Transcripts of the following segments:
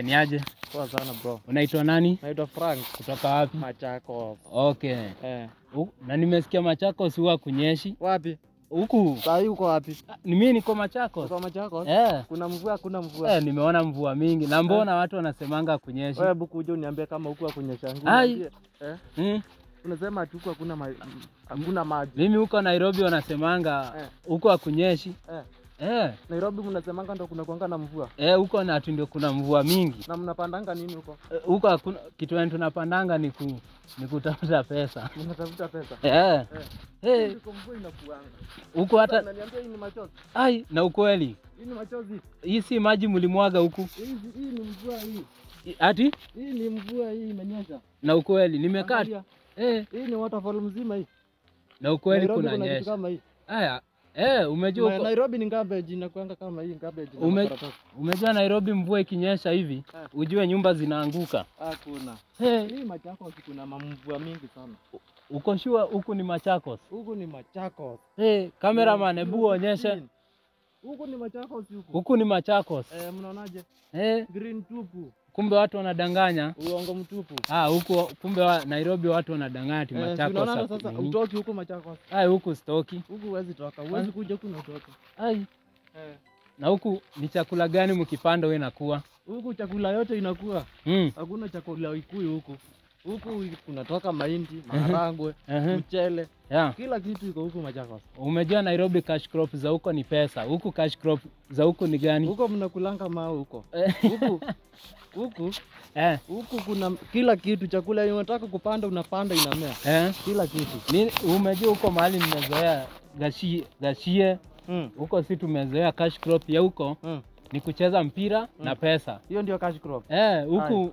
Ni aje? Poa sana bro. Unaitwa nani? Naitwa Frank. Kutoka wapi? Machakos. Okay. Na nimesikia Machakos huwa kunyeshi. Wapi? Huku. Sasa uko wapi? Ni mimi niko Machakos. Uko Machakos? Kuna mvua, kuna mvua. Nimeona mvua mingi. Na mbona watu wanasemanga kunyeshi? Wewe buku uje uniambie kama huko kunyesha. Ai. Unasema ati huko hakuna maji. Mimi huko Nairobi wanasemanga huko hakunyeshi. Nairobi mnasemanga ndo kuna kuanga na mvua. Huko na ndio kuna mvua mingi. Na mnapandanga nini huko? Huko hakuna kitu yetu tunapandanga ni kutafuta pesa. Mnatafuta pesa? Huko mvua inakuanga. Huko hata Unaniambia hii ni machozi. Ai, na ukweli. Hii ni machozi. Hii si maji mlimwaga huku. Hii ni mvua hii. Ati? Hii ni mvua hii imenyesha. Na ukweli nimekaa. Hii ni waterfall mzima hii. Na ukweli kuna nyesha. Kama hii. Haya. Umejua huko Nairobi ni garbage inakuanga kama hii garbage umejua Nairobi mvua ikinyesha hivi ujue nyumba zinaanguka. Hakuna. Hii Machakos kuna mvua mingi sana. Uko sure huku ni Machakos? Huku ni Machakos. Cameraman hebu onyeshe. Huku ni Machakos huku. Huku ni Machakos. Mnaonaje? Green tupu. Kumbe watu wanadanganya. Uongo mtupu. Huko kumbe Nairobi watu wanadanganya ati Machakos. Unaona sasa utoki huko Machakos. Huku stoki. Huku huwezi toka. Huwezi kuja huku na utoke. Na huku ni chakula gani mkipanda wewe inakuwa? Huku chakula yote inakuwa. Hakuna chakula ikui huku. Huku kunatoka mahindi, maharagwe, mchele. Kila kitu iko huku Machakos. Umejua Nairobi cash crop za huko ni pesa. Huku cash crop za huko ni gani? Huko mnakulanga mawe huko. Huku kuna kila kitu, chakula unataka kupanda unapanda inamea. Kila kitu. Umejua huko mahali nimezoea gashie. Huko si tumezoea cash crop ya huko. Ni kucheza mpira na pesa. Hiyo ndio cash crop.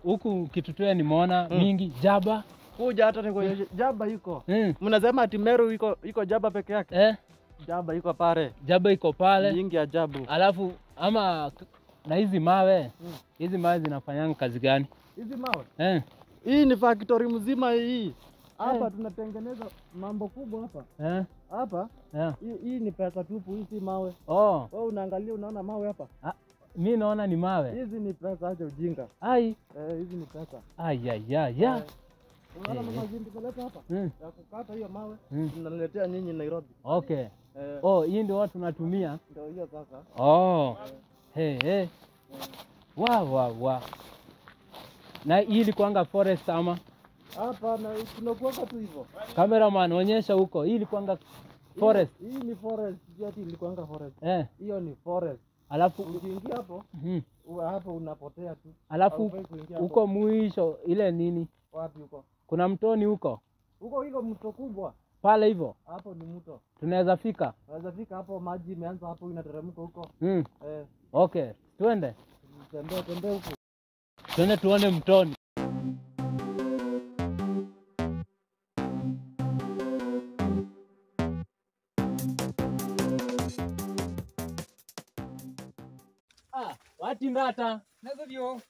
Huku kitu tu nimeona mingi jaba. Kuja hata nikuonyeshe jaba iko. Mnasema ati Meru iko jaba peke yake? Jaba iko pale. Jaba iko pale. Nyingi ajabu. Alafu ama na hizi mawe. Hizi mawe zinafanyanga kazi gani? Hizi mawe? Hii ni factory mzima hii. Hapa tunatengeneza mambo kubwa hapa. Hapa? Hii ni pesa tupu, hii si mawe. Wewe unaangalia unaona mawe hapa? Mimi naona ni mawe. Hizi ni pesa, acha ujinga. Hizi ni pesa. Unaona mama jinsi kuleta hapa? Ya kukata hiyo mawe, tunaletea nyinyi Nairobi. Hii ndio watu tunatumia. Ndio hiyo sasa. Wow. Na hii ilikuanga forest ama? Hapa na tunakuanga tu hivyo. Cameraman onyesha huko. Hii ilikuanga forest. Hii ni forest, ati ilikuanga forest. Hiyo ni forest. Alafu ukiingia hapo, hapo unapotea tu. Alafu huko mwisho ile nini? Wapi huko? Kuna mtoni huko. Huko iko mto kubwa. Pale hivyo. Hapo ni mto. Tunaweza fika? Tunaweza fika hapo, maji imeanza hapo inateremka huko. Okay, twende. Tembea huko. Twende tuone mtoni. Wati ndata. Nazo dio.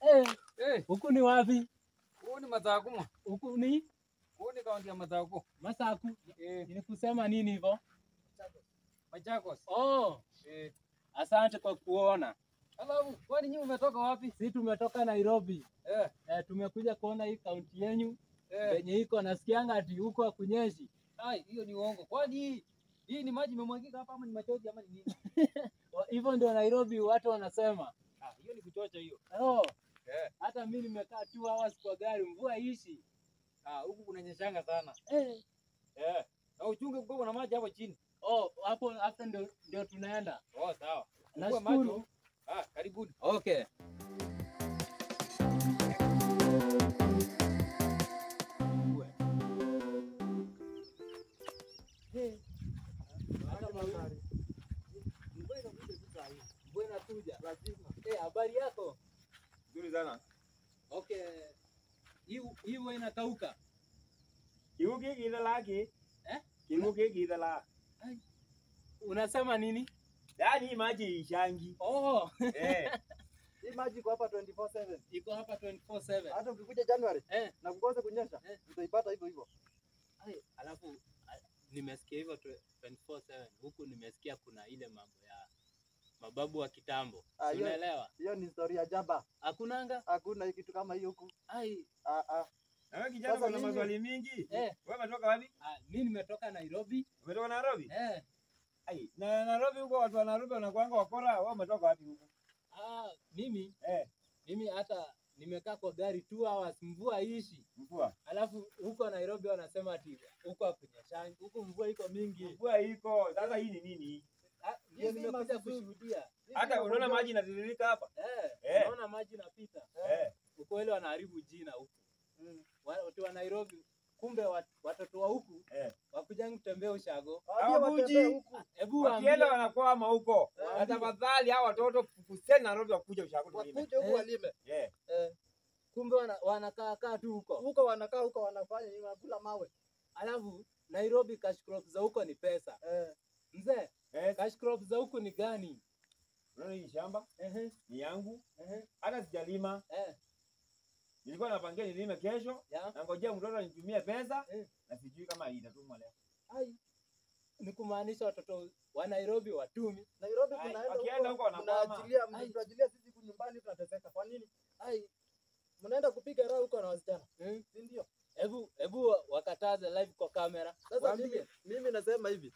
Huku ni wapi? Huku ni Masaku. Huku ni kaunti ya Masaku. Masaku. Ni kusema nini hivyo? Machakos. Asante kwa kuona. Alafu, kwani nyinyi umetoka wapi? Sisi tumetoka Nairobi. Tumekuja kuona hii kaunti yenu. Yenye iko nasikianga ati huko hakunyeshi. Hiyo ni uongo. Kwani hii ni maji imemwagika hapa ama ni machozi ama ni nini? Hivyo ndio Nairobi watu wanasema. Hiyo ni kuchocha hiyo. Hata mimi nimekaa 2 hours kwa gari mvua ishi. Huku kunanyeshanga sana. Na uchunge kubwa na maji hapo chini. Hapo hata ndio tunaenda. Sawa. Nashukuru. Karibuni. Okay. Habari yako? Nzuri sana. Okay. Hii wewe inakauka. Kiuki kidhalaki. Kiuki kidhala. Unasema nini? Yaani maji ishangi. Hii maji iko hapa 24/7. Iko hapa 24/7. Hata ukikuja January na kukosa kunyesha, utaipata hivyo hivyo. Alafu nimesikia hivyo 24/7. Huku nimesikia kuna ile mambo ya mababu wa kitambo. Unaelewa? Hiyo ni historia jaba. Hakuna kitu kama hiyo huku. Na kijana kuna maswali mingi. Wewe umetoka wapi? Mimi nimetoka Nairobi. Umetoka Nairobi? Na Nairobi huko watu wa Nairobi wanakuanga wakora, wewe umetoka wapi huko? Mimi hata nimekaa kwa gari 2 hours, mvua ishi. Mvua. Alafu huko Nairobi wanasema ati huko hakunyeshangi. Huko mvua iko mingi. Mvua iko. Sasa hii ni nini? Mimi nimekuja kushuhudia. Hata unaona maji inatiririka hapa? Unaona maji inapita. Huko ile wanaharibu jina huko. Watu wa Nairobi kumbe watoto wa huku wakuja kutembea ushago. Hebu wakienda wanakwama huko. Tafadhali hao watoto kuseni Nairobi wakuja ushago. Wakuje huko walime. Kumbe wanakaa tu huko. Huko wanakaa huko wanafanya nini? Wanakula mawe. Alafu Nairobi cash crops za huko ni pesa. Mzee, cash crops za huko ni gani? Unaona hii shamba? Ni yangu. Hata sijalima. Nilikuwa napangia nilime kesho, na ngojea mtoto anitumie pesa, na sijui kama itatumwa leo. Ni kumaanisha watoto wa Nairobi watumi. Nairobi wakienda huko wanakwama. Mnaajilia sisi nyumbani tunateseka. Kwa nini? Mnaenda kupiga raha huko na wasichana. Si ndio? Hebu wakataze live kwa kamera. Sasa mimi nasema hivi.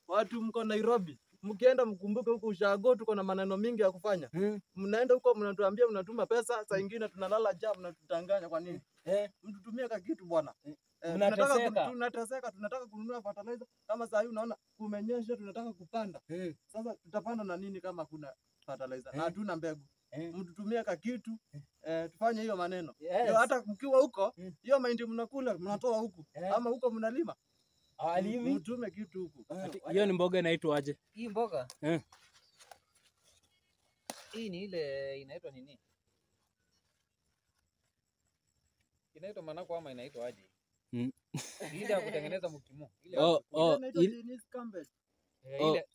Watu mko Nairobi, mkienda mkumbuke huko ushago tuko na maneno mingi ya kufanya. Mnaenda huko mnatuambia mnatuma pesa, saa nyingine tunalala njaa mnatutanganya kwa nini? Mtutumie ka kitu bwana. Tunateseka, tunataka kununua fertilizer. Kama saa hii unaona kumenyesha tunataka kupanda. Sasa tutapanda na nini kama kuna fertilizer? Na hatuna mbegu. Mtutumie ka kitu, tufanye hiyo maneno. Hata mkiwa huko, hiyo mahindi mnakula mnatoa huku. Ama huko mnalima. Mtume kitu huku. Hiyo ni mboga inaitwa aje? Hii mboga? Hii ni ile inaitwa nini? Inaitwa manako ama inaitwa aje? Ile ya kutengeneza mukimo.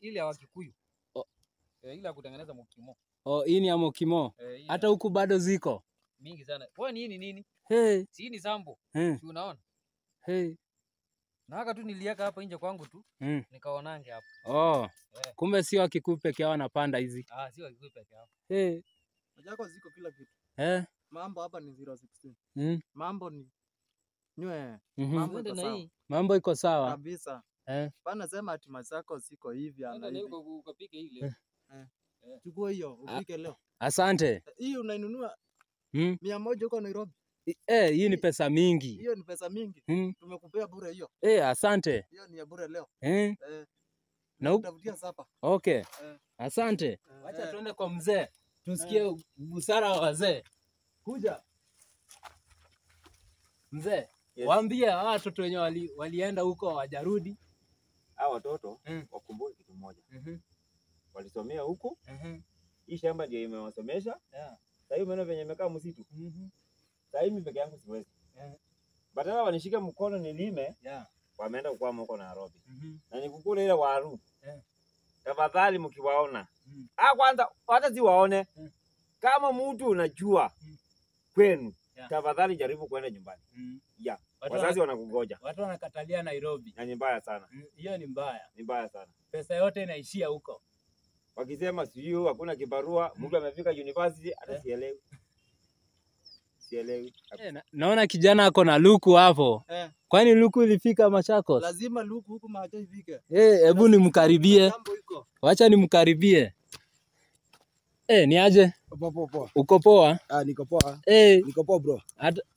Ile ya Wakikuyu. Ile ya kutengeneza mukimo. Hii ni ya mukimo. Hata huku bado ziko mingi sana. Kwa nini nini? Si ni sambo. Si unaona? Na haka tu nilieka hapa nje kwangu tu, nikaonange hapa. Kumbe sio Wakikuyu peke yao wanapanda hizi. Sio Wakikuyu peke yao. Majako ziko kila kitu. Mambo hapa ni 016. Mambo ni nywe. Mambo iko sawa kabisa. Bana sema ati mazako ziko hivi ana hivi. Ndio ukapike ile. Chukua hiyo upike leo. Asante. Hii unainunua 100 huko Nairobi. Hii ni pesa mingi. Hiyo ni pesa mingi. Tumekupea bure hiyo. Asante. Hiyo ni ya bure leo. Na utavutia sapa. Okay. Asante. Acha tuende kwa mzee. Tusikie busara wa wazee. Kuja. Mzee, waambie hawa watoto wenye walienda huko hawajarudi. Hao watoto wakumbuke kitu moja. Walisomea huko. Hii shamba ndio imewasomesha. Sasa hivi meno venye imekaa msitu. Sasa hivi peke yangu siwezi. Badala wanishike mkono nilime, wameenda kukwama huko Nairobi. Na nikukula ile waru. Tafadhali mkiwaona. Kwanza hata si waone. Kama mtu unajua kwenu, tafadhali jaribu kwenda nyumbani. Wazazi wanakungoja. Watu wanakatalia Nairobi. Na ni mbaya sana. Hiyo ni mbaya. Ni mbaya sana. Pesa yote inaishia huko. Wakisema sio hakuna kibarua, mtu amefika university hata sielewi. Naona kijana ako na luku hapo. Kwani luku ilifika Machakos? Lazima luku huku Machakos ifike. Hebu nimkaribie. Wacha nimkaribie. Ni aje? Poa. Uko poa? Niko poa. Niko poa bro.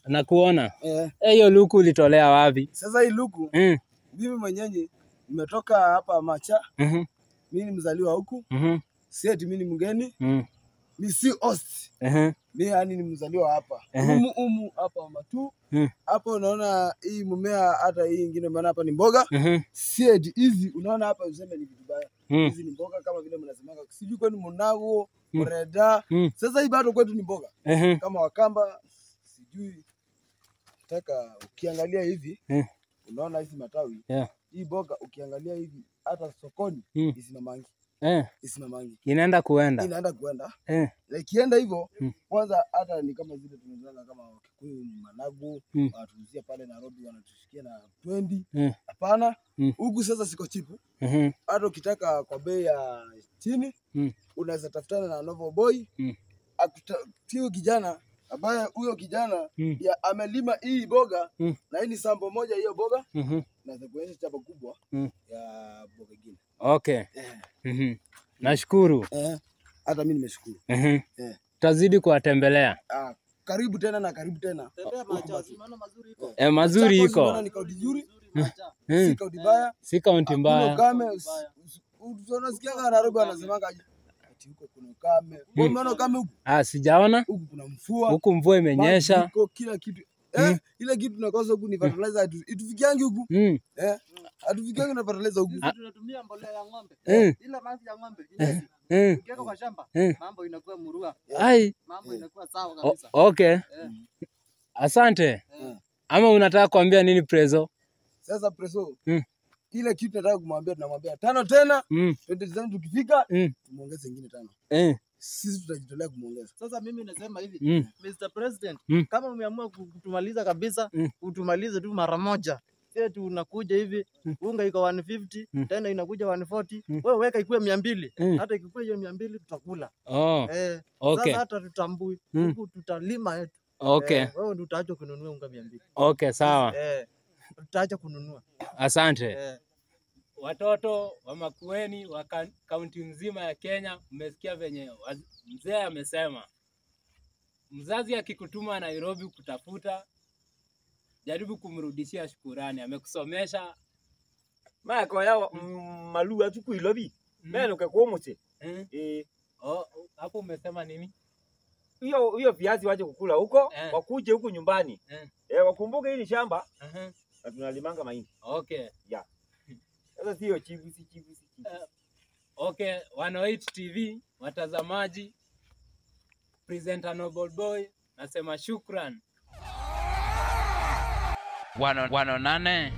Nakuona. Hiyo luku ulitolea wapi? Sasa hii luku mimi mwenyewe nimetoka hapa Macha. Mimi ni mzaliwa huku. Si eti mimi ni mgeni. Mimi si host. Mimi yani ni mzaliwa hapa. Humu hapa Matu. Hapo unaona hii mmea hata hii nyingine maana hapa ni mboga. Si eti hizi unaona hapa useme ni vitu baya. Hizi ni mboga kama vile mnasemanga. Sijui kwani mnago, mreda. Sasa hii bado kwetu ni mboga. Kama Wakamba sijui nataka ukiangalia hivi unaona hizi matawi. Hii mboga ukiangalia hivi hata sokoni isinamangi. Isinamangi. Inaenda kuenda. Na ikienda hivyo kwanza hata ni kama zile tunazanga kama Wakikuyu Managu, watuuzia pale Nairobi wanatushikia na 20. Hapana. Huku sasa siko chipu. Hata ukitaka kwa bei ya chini, unaweza tafutana na Novo Boy. Akutio kijana ambaye huyo kijana ya amelima hii boga na hii ni sample moja hiyo boga. Naweza kuonyesha chapa kubwa ya boga nyingine. Okay. Nashukuru. Hata mimi nimeshukuru. Tazidi kuwatembelea. Karibu tena na karibu tena. Mazuri iko. Mazuri iko. Unaona ni kaunti nzuri. Si kaunti mbaya. Si kaunti mbaya. Ukame. Unasikia Nairobi anasemanga aje? Ati huko kuna ukame. Wewe umeona ukame huko? Sijaona. Huku kuna mvua. Huku mvua imenyesha. Huko kila kitu. Ile kitu tunakosa huku ni fertilizer itufikiangi huku. Atufikiangi na fertilizer huku. Sisi tunatumia mbolea ya ng'ombe. Ile maji ya ng'ombe. Ukiweka kwa shamba, mambo inakuwa murua. Mambo inakuwa sawa kabisa. Okay. Asante. Ama unataka kuambia nini Prezo? Sasa Prezo. Ile kitu nataka kumwambia, tunamwambia 5 tena. 20 tukifika, tumuongeze nyingine 5. Sisi tutajitolea kumuongeza. Sasa mimi nasema hivi, Mr. President, kama umeamua kutumaliza kabisa, utumalize tu mara moja. Sisi unakuja hivi, unga iko 150, tena inakuja 140. Wewe weka ikuwe 200. Hata ikikuwa hiyo 200 tutakula. Okay. Sasa hata tutambui, huku tutalima yetu. Okay. Wewe ndio utaacha kununua unga 200. Okay, sawa. Tutaacha kununua. Asante. Watoto wa Makueni wa kaunti nzima ya Kenya, mmesikia venye mzee amesema. Mzazi akikutuma Nairobi kutafuta, jaribu kumrudishia shukurani. Amekusomesha. Mako ya malu atuku ilobi. Meno kekomose. Hapo umesema nini? Hiyo viazi waje kukula huko, wakuje huku nyumbani. Wakumbuke hili shamba. Na tunalimanga mahindi. Okay. Yeah. Sasa sio chivu. Okay, 108 TV watazamaji, presenter Noble Boy nasema shukran. 108